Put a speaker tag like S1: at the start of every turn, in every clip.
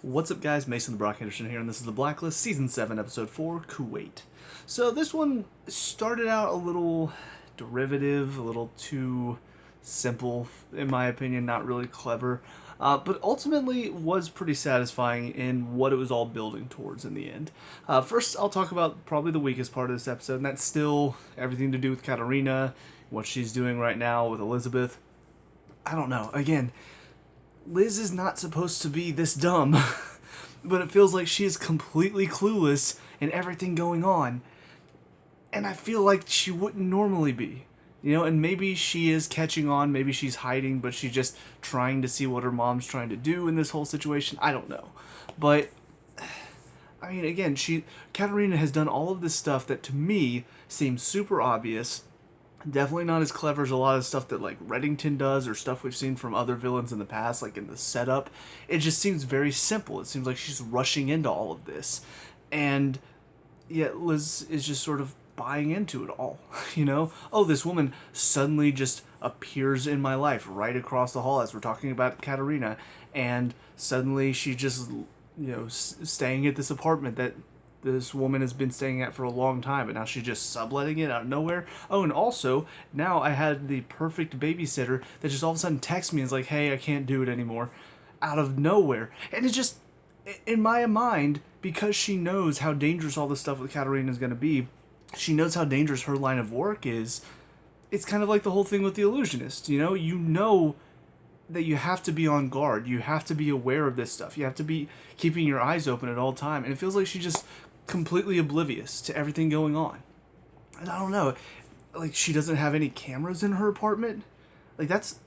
S1: What's up, guys? Mason the Brock Henderson here, and this is the Blacklist, Season 7, Episode 4, Kuwait. So this one started out a little derivative, a little too simple, in my opinion, not really clever, but ultimately was pretty satisfying in what it was all building towards in the end. First, I'll talk about probably the weakest part of this episode, and that's still everything to do with Katarina, what she's doing right now with Elizabeth. I don't know. Again, Liz is not supposed to be this dumb, but it feels like she is completely clueless in everything going on. And I feel like she wouldn't normally be. And maybe she is catching on, maybe she's hiding, but she's just trying to see what her mom's trying to do in this whole situation. I don't know. But, I mean, again, Katarina has done all of this stuff that to me seems super obvious. Definitely not as clever as a lot of stuff that like Reddington does or stuff we've seen from other villains in the past, like in the setup. It just seems very simple. It seems like she's rushing into all of this. And yet Liz is just sort of buying into it all. Oh, this woman suddenly just appears in my life right across the hall as we're talking about Katarina. And suddenly she just, staying at this apartment that this woman has been staying at for a long time, but now she's just subletting it out of nowhere. Oh, and also, now I had the perfect babysitter that just all of a sudden texts me and is like, hey, I can't do it anymore, out of nowhere. And it's just, in my mind, because she knows how dangerous all this stuff with Katarina is going to be, she knows how dangerous her line of work is. It's kind of like the whole thing with the illusionist, you know that you have to be on guard. You have to be aware of this stuff. You have to be keeping your eyes open at all time. And it feels like she just completely oblivious to everything going on. And I don't know, like she doesn't have any cameras in her apartment. Like that's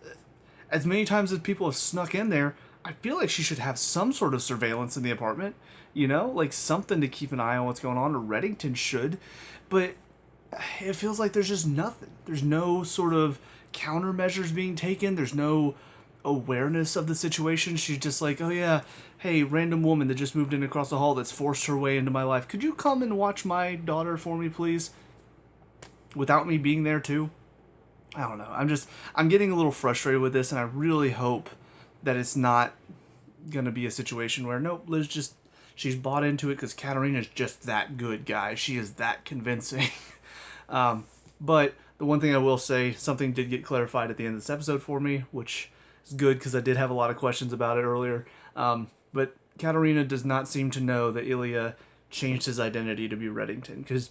S1: as many times as people have snuck in there. I feel like she should have some sort of surveillance in the apartment. Like something to keep an eye on what's going on. Or Reddington should, but it feels like there's just nothing. There's no sort of countermeasures being taken. There's no awareness of the situation. She's just like, oh yeah, hey, random woman that just moved in across the hall that's forced her way into my life. Could you come and watch my daughter for me, please? Without me being there too? I don't know. I'm getting a little frustrated with this, and I really hope that it's not gonna be a situation where, nope, she's bought into it because Katarina's just that good, guys. She is that convincing. But the one thing I will say, something did get clarified at the end of this episode for me, which is good because I did have a lot of questions about it earlier. But Katarina does not seem to know that Ilya changed his identity to be Reddington, because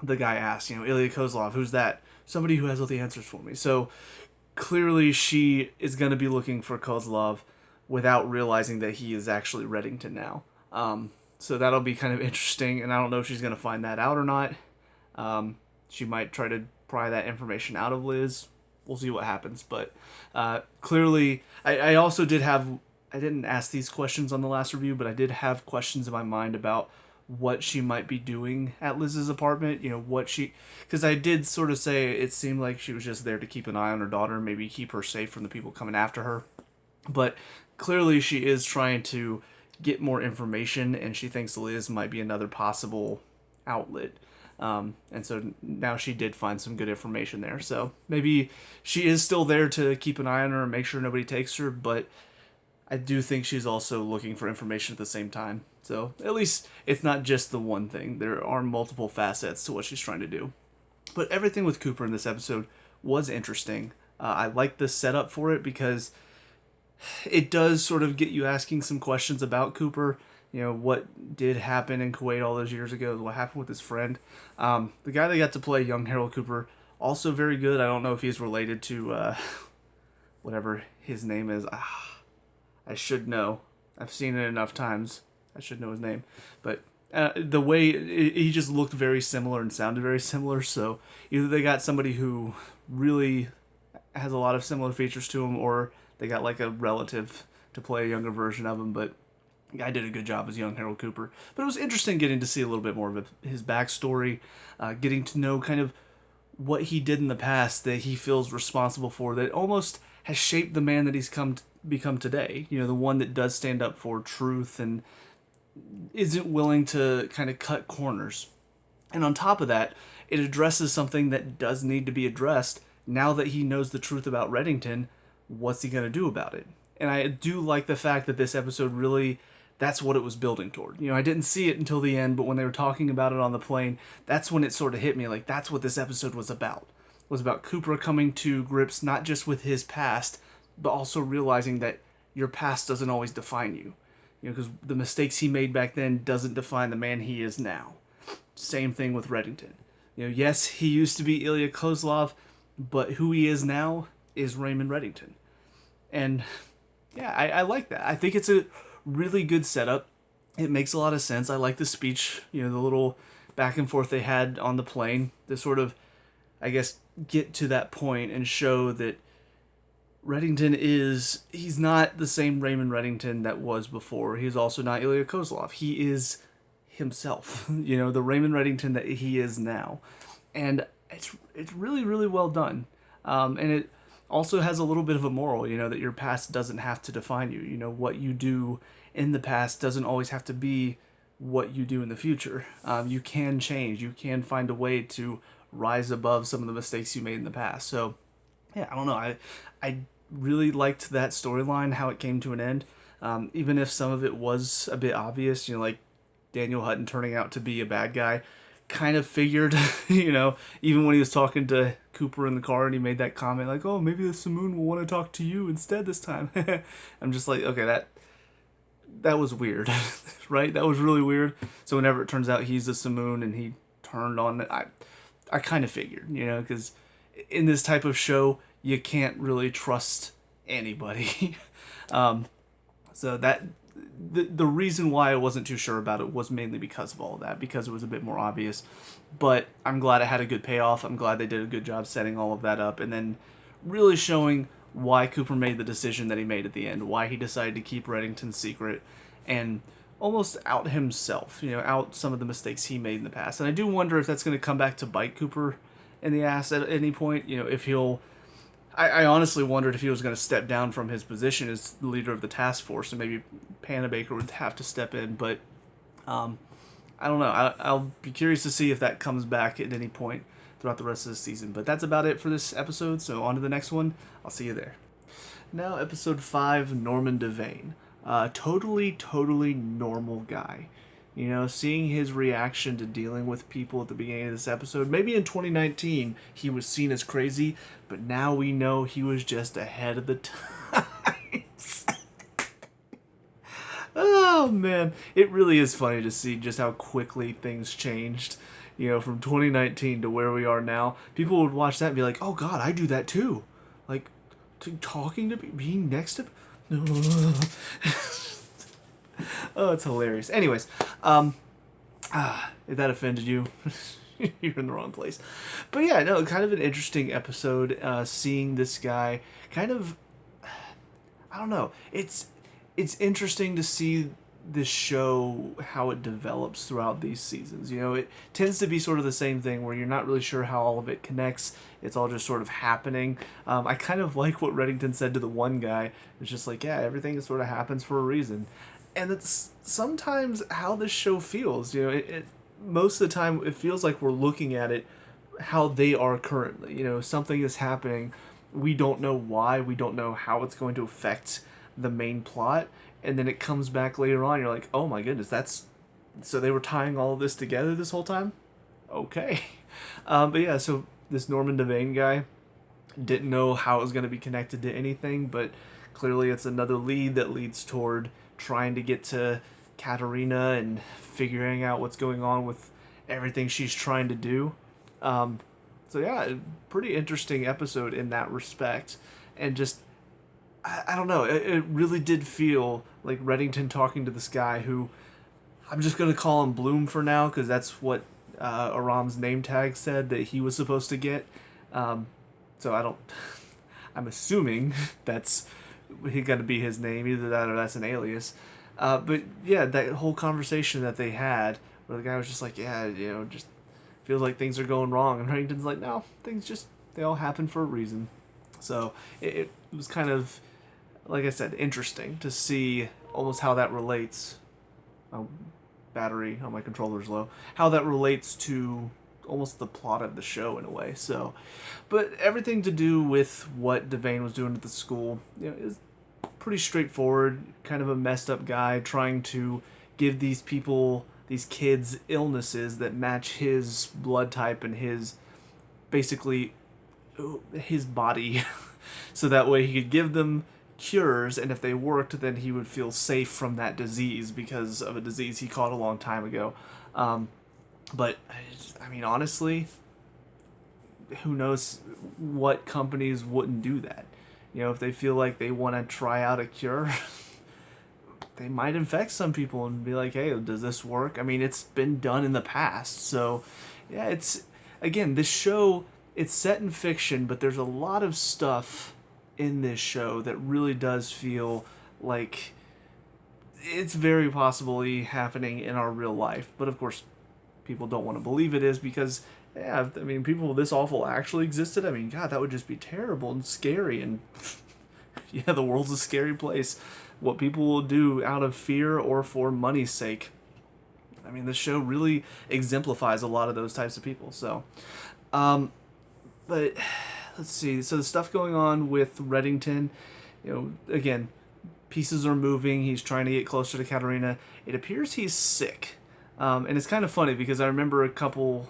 S1: the guy asked, Ilya Kozlov, who's that? Somebody who has all the answers for me. So clearly she is going to be looking for Kozlov without realizing that he is actually Reddington now. So that'll be kind of interesting, and I don't know if she's going to find that out or not. She might try to pry that information out of Liz. We'll see what happens, but clearly, I also I didn't ask these questions on the last review, but I did have questions in my mind about what she might be doing at Liz's apartment, because I did sort of say it seemed like she was just there to keep an eye on her daughter, maybe keep her safe from the people coming after her, but clearly she is trying to get more information, and she thinks Liz might be another possible outlet. And so now she did find some good information there. So maybe she is still there to keep an eye on her and make sure nobody takes her, but I do think she's also looking for information at the same time. So at least it's not just the one thing. There are multiple facets to what she's trying to do. But everything with Cooper in this episode was interesting. I like the setup for it because it does sort of get you asking some questions about Cooper. What did happen in Kuwait all those years ago? What happened with his friend? The guy that got to play young Harold Cooper, also very good. I don't know if he's related to whatever his name is. I should know. I've seen it enough times. I should know his name. But the way he just looked very similar and sounded very similar. So either they got somebody who really has a lot of similar features to him, or they got like a relative to play a younger version of him. But the guy did a good job as young Harold Cooper. But it was interesting getting to see a little bit more of his backstory, getting to know kind of what he did in the past that he feels responsible for, that almost has shaped the man that he's become today. The one that does stand up for truth and isn't willing to kind of cut corners. And on top of that, it addresses something that does need to be addressed. Now that he knows the truth about Reddington, what's he going to do about it? And I do like the fact that this episode really that's what it was building toward. You know, I didn't see it until the end, but when they were talking about it on the plane, that's when it sort of hit me. Like, that's what this episode was about. It was about Cooper coming to grips not just with his past, but also realizing that your past doesn't always define you. You know, because the mistakes he made back then doesn't define the man he is now. Same thing with Reddington. You know, yes, he used to be Ilya Kozlov, but who he is now is Raymond Reddington. And yeah, I like that. I think it's a really good setup. It makes a lot of sense. I like the speech, you know, the little back and forth they had on the plane to sort of, I guess, get to that point and show that Reddington he's not the same Raymond Reddington that was before. He's also not Ilya Kozlov. He is himself, you know, the Raymond Reddington that he is now. And it's really, really well done. And it also has a little bit of a moral, you know, that your past doesn't have to define you. You know, what you do in the past doesn't always have to be what you do in the future. You can change. You can find a way to rise above some of the mistakes you made in the past. So, yeah, I don't know. I really liked that storyline, how it came to an end. Even if some of it was a bit obvious, you know, like Daniel Hutton turning out to be a bad guy. Kind of figured, you know, even when he was talking to Cooper in the car and he made that comment like, oh, maybe the Simoon will want to talk to you instead this time. I'm just like, okay, that was weird, right? That was really weird. So whenever it turns out he's the Simoon and he turned on it, I kind of figured, you know, because in this type of show, you can't really trust anybody. So that the reason why I wasn't too sure about it was mainly because of all of that, because it was a bit more obvious. But I'm glad it had a good payoff. I'm glad they did a good job setting all of that up and then really showing why Cooper made the decision that he made at the end, why he decided to keep Reddington's secret and almost out himself, you know, out some of the mistakes he made in the past. And I do wonder if that's going to come back to bite Cooper in the ass at any point, you know, if he'll... I honestly wondered if he was going to step down from his position as the leader of the task force and maybe Panabaker would have to step in, but I don't know. I'll be curious to see if that comes back at any point throughout the rest of the season. But that's about it for this episode, so on to the next one. I'll see you there. Now, episode 5, Norman Devane. Totally normal guy. You know, seeing his reaction to dealing with people at the beginning of this episode, maybe in 2019 he was seen as crazy, but now we know he was just ahead of the times. Oh man, it really is funny to see just how quickly things changed. You know, from 2019 to where we are now. People would watch that and be like, oh god, I do that too. Like, talking to being next to... Oh, it's hilarious. Anyways, if that offended you, you're in the wrong place. But yeah, no, kind of an interesting episode, seeing this guy kind of, I don't know, it's interesting to see this show, how it develops throughout these seasons. You know, it tends to be sort of the same thing where you're not really sure how all of it connects. It's all just sort of happening. I kind of like what Reddington said to the one guy. It's just like, yeah, everything sort of happens for a reason. And it's sometimes how this show feels. You know, it most of the time it feels like we're looking at it how they are currently. You know, something is happening. We don't know why. We don't know how it's going to affect the main plot. And then it comes back later on. You're like, oh my goodness, so they were tying all of this together this whole time? Okay. But yeah, so this Norman Devane guy didn't know how it was going to be connected to anything, but clearly it's another lead that leads toward trying to get to Katerina and figuring out what's going on with everything she's trying to do. So yeah, pretty interesting episode in that respect. And just, I don't know, it really did feel like Reddington talking to this guy who, I'm just going to call him Bloom for now, because that's what Aram's name tag said that he was supposed to get. So I'm assuming that's got to be his name, either that or that's an alias. But yeah, that whole conversation that they had, where the guy was just like, yeah, you know, just feels like things are going wrong, and Reddington's like, no, they all happen for a reason. So it was kind of, like I said, interesting to see almost how that relates. Battery on my controller's low. How that relates to almost the plot of the show in a way. So, but everything to do with what Devane was doing at the school, you know, is pretty straightforward, kind of a messed up guy trying to give these people, these kids, illnesses that match his blood type and his, basically, his body. So that way he could give them cures, and if they worked, then he would feel safe from that disease because of a disease he caught a long time ago. But, I mean, honestly, who knows what companies wouldn't do that? You know, if they feel like they want to try out a cure, they might infect some people and be like, hey, does this work? I mean, it's been done in the past. So, yeah, it's, again, this show, it's set in fiction, but there's a lot of stuff in this show that really does feel like it's very possibly happening in our real life. But of course, people don't want to believe it is because, yeah, I mean, people this awful actually existed. I mean, God, that would just be terrible and scary. And yeah, the world's a scary place. What people will do out of fear or for money's sake. I mean, the show really exemplifies a lot of those types of people. So, but let's see. So the stuff going on with Reddington, you know, again, pieces are moving. He's trying to get closer to Katarina. It appears he's sick. And it's kind of funny because I remember a couple,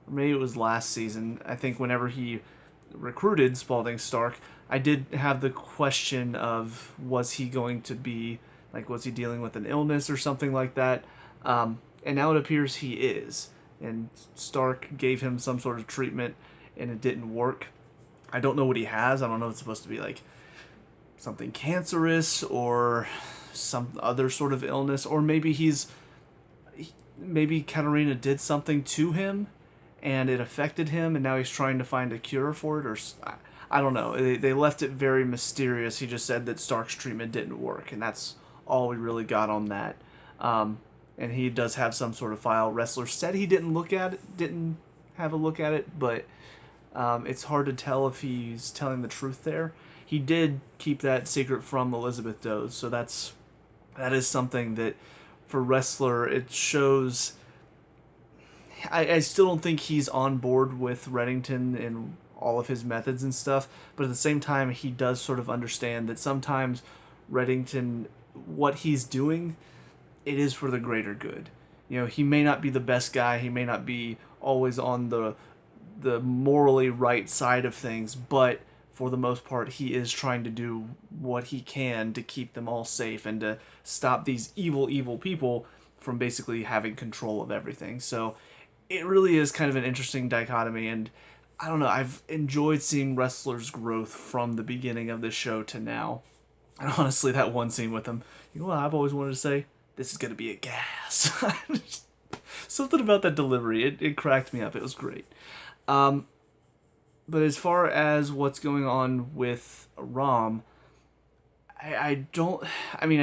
S1: maybe it was last season, I think whenever he recruited Spalding Stark, I did have the question of was he going to be, like, was he dealing with an illness or something like that? And now it appears he is. And Stark gave him some sort of treatment and it didn't work. I don't know what he has. I don't know if it's supposed to be like something cancerous or some other sort of illness, or maybe maybe Katarina did something to him and it affected him and now he's trying to find a cure for it, or I don't know. They left it very mysterious. He just said that Stark's treatment didn't work, and that's all we really got on that. And he does have some sort of file. Wrestler said he didn't have a look at it, but it's hard to tell if he's telling the truth there. He did keep that secret from Elizabeth Does, so that is something that for Wrestler it shows. I still don't think he's on board with Reddington and all of his methods and stuff, but at the same time he does sort of understand that sometimes Reddington, what he's doing, it is for the greater good. You know, he may not be the best guy, he may not be always on the morally right side of things, but for the most part he is trying to do what he can to keep them all safe and to stop these evil people from basically having control of everything. So it really is kind of an interesting dichotomy, and I don't know, I've enjoyed seeing Wrestler's growth from the beginning of this show to now. And honestly, that one scene with him, you know what I've always wanted to say? This is going to be a gas. Something about that delivery, it cracked me up. It was great. But as far as what's going on with Rom, I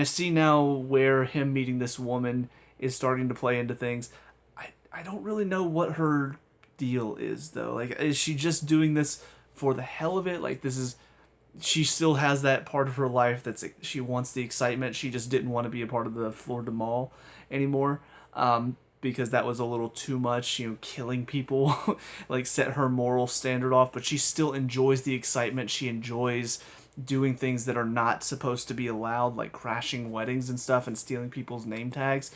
S1: see now where him meeting this woman is starting to play into things. I don't really know what her deal is, though. Like, is she just doing this for the hell of it? Like, she still has that part of her life she wants the excitement. She just didn't want to be a part of the Fleur de Mal anymore, because that was a little too much, you know, killing people, like, set her moral standard off, but she still enjoys the excitement. She enjoys doing things that are not supposed to be allowed, like crashing weddings and stuff and stealing people's name tags.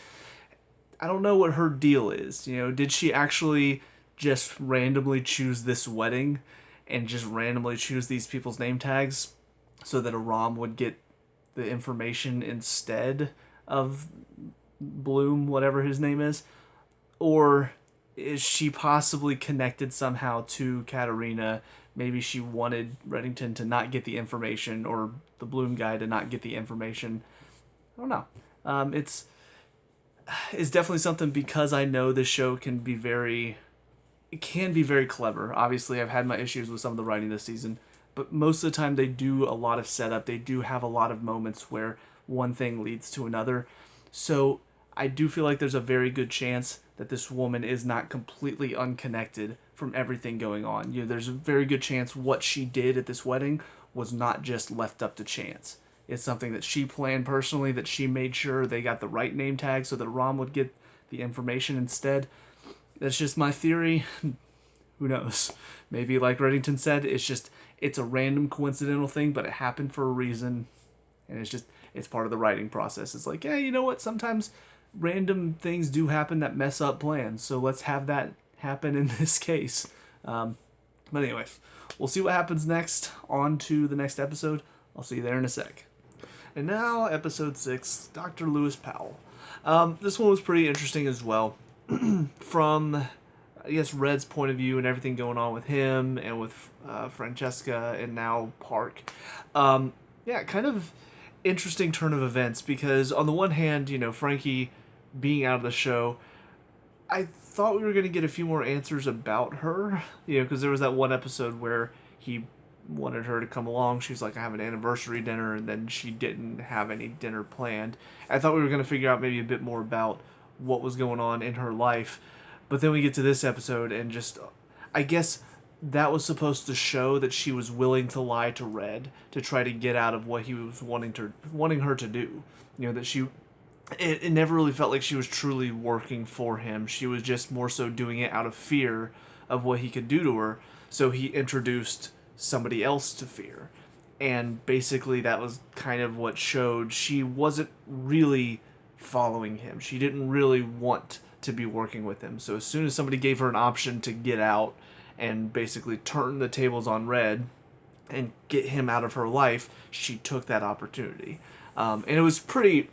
S1: I don't know what her deal is. You know, did she actually just randomly choose this wedding and just randomly choose these people's name tags so that Aram would get the information instead of Bloom, whatever his name is? Or is she possibly connected somehow to Katarina? Maybe she wanted Reddington to not get the information, or the Bloom guy to not get the information. I don't know. It's definitely something, because I know this show can be very clever. Obviously, I've had my issues with some of the writing this season, but most of the time they do a lot of setup. They do have a lot of moments where one thing leads to another. So I do feel like there's a very good chance that this woman is not completely unconnected from everything going on. You know, there's a very good chance what she did at this wedding was not just left up to chance. It's something that she planned personally, that she made sure they got the right name tag so that Rom would get the information instead. That's just my theory. Who knows? Maybe, like Reddington said, it's a random coincidental thing, but it happened for a reason. And it's part of the writing process. It's like, yeah, you know what? Sometimes random things do happen that mess up plans. So let's have that happen in this case. But anyways, we'll see what happens next. On to the next episode. I'll see you there in a sec. And now, episode 6, Dr. Lewis Powell. This one was pretty interesting as well. From, I guess, Red's point of view and everything going on with him and with Francesca and now Park. Yeah, kind of interesting turn of events because on the one hand, Frankie being out of the show, I thought we were going to get a few more answers about her, because there was that one episode where he wanted her to come along. She was like, I have an anniversary dinner, and then she didn't have any dinner planned. I thought we were going to figure out maybe a bit more about what was going on in her life, but then we get to this episode and just, I guess that was supposed to show that she was willing to lie to Red to try to get out of what he was wanting her to do. That it never really felt like she was truly working for him. She was just more so doing it out of fear of what he could do to her. So he introduced somebody else to fear. And basically that was kind of what showed she wasn't really following him. She didn't really want to be working with him. So as soon as somebody gave her an option to get out and basically turn the tables on Red and get him out of her life, she took that opportunity. And it was pretty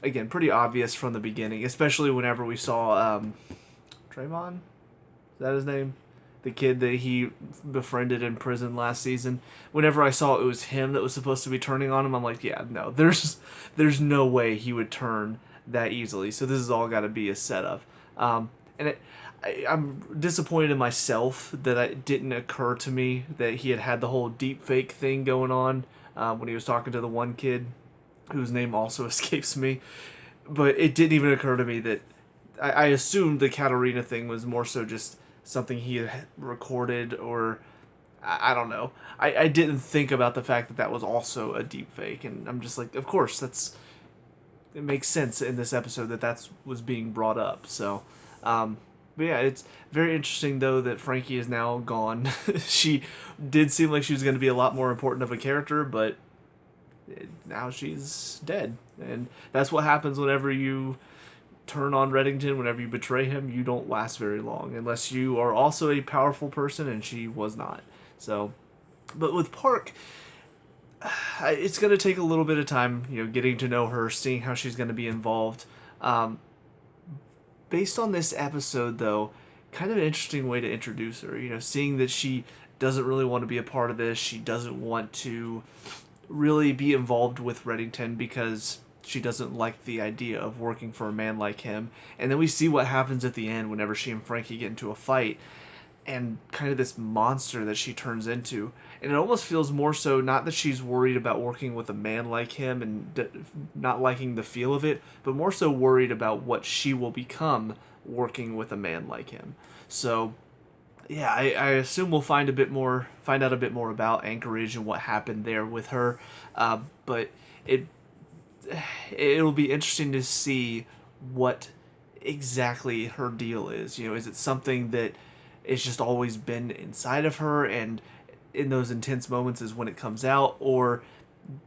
S1: obvious from the beginning, especially whenever we saw Trayvon, is that his name? The kid that he befriended in prison last season. Whenever I saw it was him that was supposed to be turning on him, I'm like, yeah, no, there's no way he would turn that easily. So this has all got to be a setup. I'm disappointed in myself that it didn't occur to me that he had the whole deep fake thing going on when he was talking to the one kid whose name also escapes me. But it didn't even occur to me that I assumed the Katarina thing was more so just something he had recorded, or I don't know. I didn't think about the fact that was also a deep fake, and I'm just like, of course, it makes sense in this episode that was being brought up. So, but yeah, it's very interesting though that Frankie is now gone. She did seem like she was going to be a lot more important of a character, but now she's dead, and that's what happens whenever you turn on Reddington. Whenever you betray him, you don't last very long unless you are also a powerful person, and she was not. So, but with Park, it's going to take a little bit of time, getting to know her, seeing how she's going to be involved. Based on this episode, though, kind of an interesting way to introduce her, seeing that she doesn't really want to be a part of this. She doesn't want to really be involved with Reddington because she doesn't like the idea of working for a man like him. And then we see what happens at the end whenever she and Frankie get into a fight, and kind of this monster that she turns into. And it almost feels more so not that she's worried about working with a man like him and not liking the feel of it, but more so worried about what she will become working with a man like him. So yeah, I assume we'll find out a bit more about Anchorage and what happened there with her. But it'll be interesting to see what exactly her deal is. Is it something that it's just always been inside of her, and in those intense moments is when it comes out, or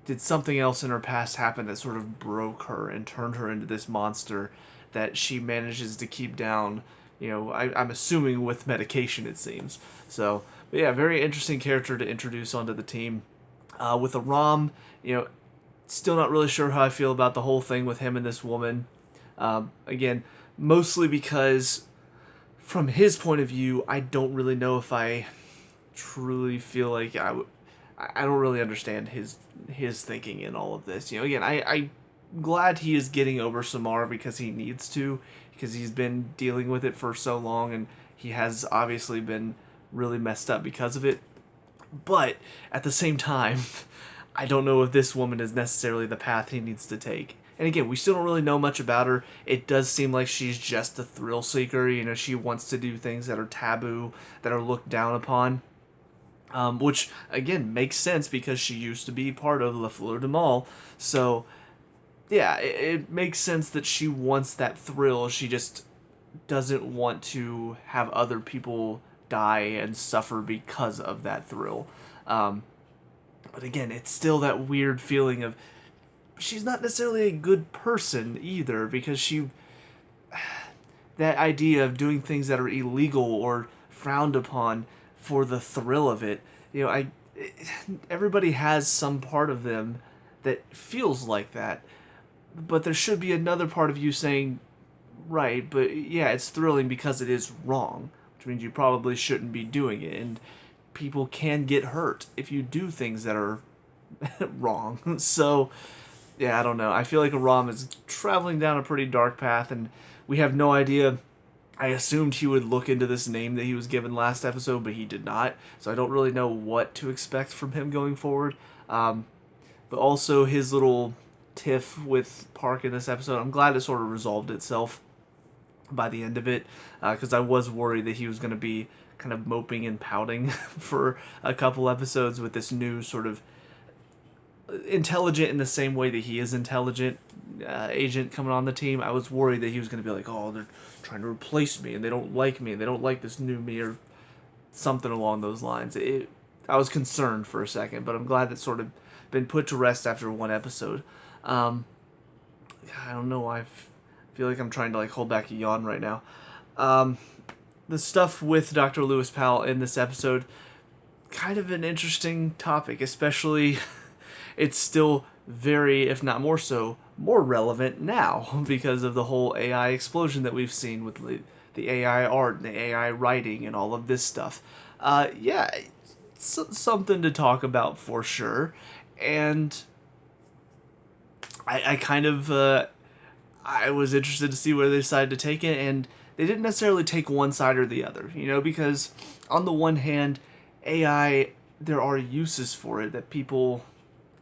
S1: did something else in her past happen that sort of broke her and turned her into this monster that she manages to keep down? I'm assuming with medication, it seems. So, but yeah, very interesting character to introduce onto the team. With Aram, still not really sure how I feel about the whole thing with him and this woman. Again, mostly because from his point of view, I don't really know if I truly feel like I don't really understand his thinking in all of this. Again, I'm glad he is getting over Samar because he needs to, because he's been dealing with it for so long, and he has obviously been really messed up because of it. But at the same time, I don't know if this woman is necessarily the path he needs to take. And again, we still don't really know much about her. It does seem like she's just a thrill seeker. She wants to do things that are taboo, that are looked down upon. Which, again, makes sense because she used to be part of La Fleur de Mal. So, yeah, it makes sense that she wants that thrill. She just doesn't want to have other people die and suffer because of that thrill. But again, it's still that weird feeling of, she's not necessarily a good person either, because that idea of doing things that are illegal or frowned upon for the thrill of it, everybody has some part of them that feels like that, but there should be another part of you saying, right, but yeah, it's thrilling because it is wrong, which means you probably shouldn't be doing it, and people can get hurt if you do things that are wrong. So, yeah, I don't know. I feel like Aram is traveling down a pretty dark path, and we have no idea. I assumed he would look into this name that he was given last episode, but he did not. So I don't really know what to expect from him going forward. But also his little tiff with Park in this episode, I'm glad it sort of resolved itself by the end of it, because I was worried that he was going to be kind of moping and pouting for a couple episodes with this new sort of intelligent in the same way that he is intelligent agent coming on the team. I was worried that he was going to be like, oh, they're trying to replace me and they don't like me and they don't like this new me or something along those lines. I was concerned for a second, but I'm glad that's sort of been put to rest after one episode. I don't know why I feel like I'm trying to hold back a yawn right now. The stuff with Dr. Lewis Powell in this episode, kind of an interesting topic, especially it's still very, if not more so, more relevant now because of the whole AI explosion that we've seen with the AI art and the AI writing and all of this stuff. Yeah, it's something to talk about for sure. And I kind of, I was interested to see where they decided to take it, and they didn't necessarily take one side or the other, because on the one hand, AI, there are uses for it that people,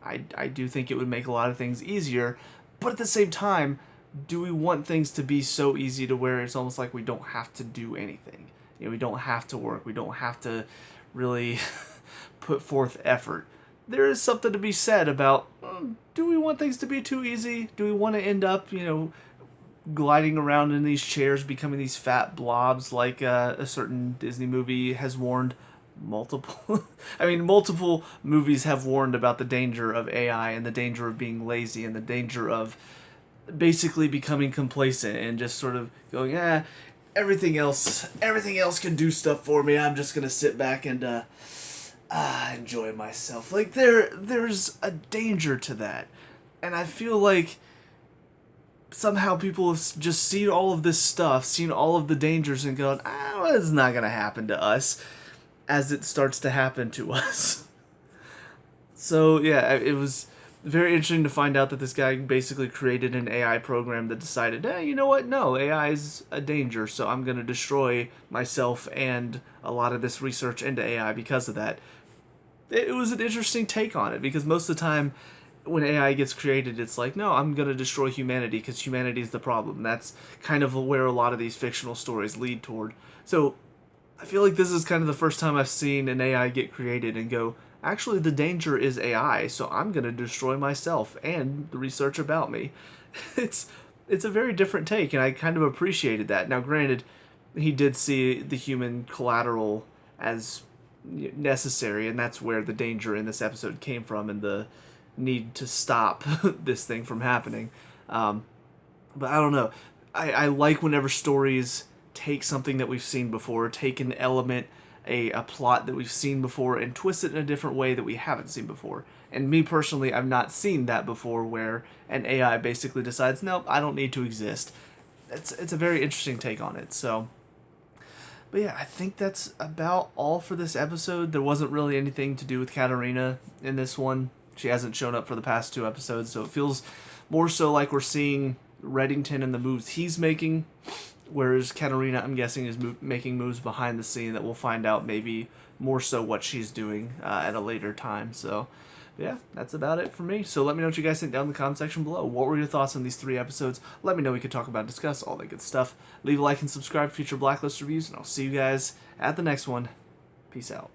S1: I do think it would make a lot of things easier, but at the same time, do we want things to be so easy to where it's almost like we don't have to do anything? We don't have to work, we don't have to really put forth effort. There is something to be said about, do we want things to be too easy? Do we want to end up, gliding around in these chairs, becoming these fat blobs like a certain Disney movie has warned multiple movies have warned about the danger of AI and the danger of being lazy and the danger of basically becoming complacent and just sort of going, everything else can do stuff for me. I'm just gonna sit back and enjoy myself. There's a danger to that, and I feel like somehow people have just seen all of this stuff, seen all of the dangers, and gone, well, it's not gonna happen to us, as it starts to happen to us. So yeah, it was very interesting to find out that this guy basically created an AI program that decided, you know what, no, AI is a danger, so I'm gonna destroy myself and a lot of this research into AI because of that. It was an interesting take on it, because most of the time when AI gets created, it's like, no, I'm going to destroy humanity because humanity is the problem. That's kind of where a lot of these fictional stories lead toward. So I feel like this is kind of the first time I've seen an AI get created and go, actually, the danger is AI, so I'm going to destroy myself and the research about me. It's a very different take, and I kind of appreciated that. Now, granted, he did see the human collateral as necessary, and that's where the danger in this episode came from, and the need to stop this thing from happening. But I don't know. I like whenever stories take something that we've seen before, take an element, a plot that we've seen before, and twist it in a different way that we haven't seen before. And me personally, I've not seen that before, where an AI basically decides, nope, I don't need to exist. It's a very interesting take on it. So, but yeah, I think that's about all for this episode. There wasn't really anything to do with Katarina in this one. She hasn't shown up for the past 2 episodes, so it feels more so like we're seeing Reddington and the moves he's making, whereas Katarina, I'm guessing, is making moves behind the scene that we'll find out maybe more so what she's doing at a later time. So, yeah, that's about it for me. So let me know what you guys think down in the comment section below. What were your thoughts on these 3 episodes? Let me know. We could talk about, discuss, all that good stuff. Leave a like and subscribe for future Blacklist reviews, and I'll see you guys at the next one. Peace out.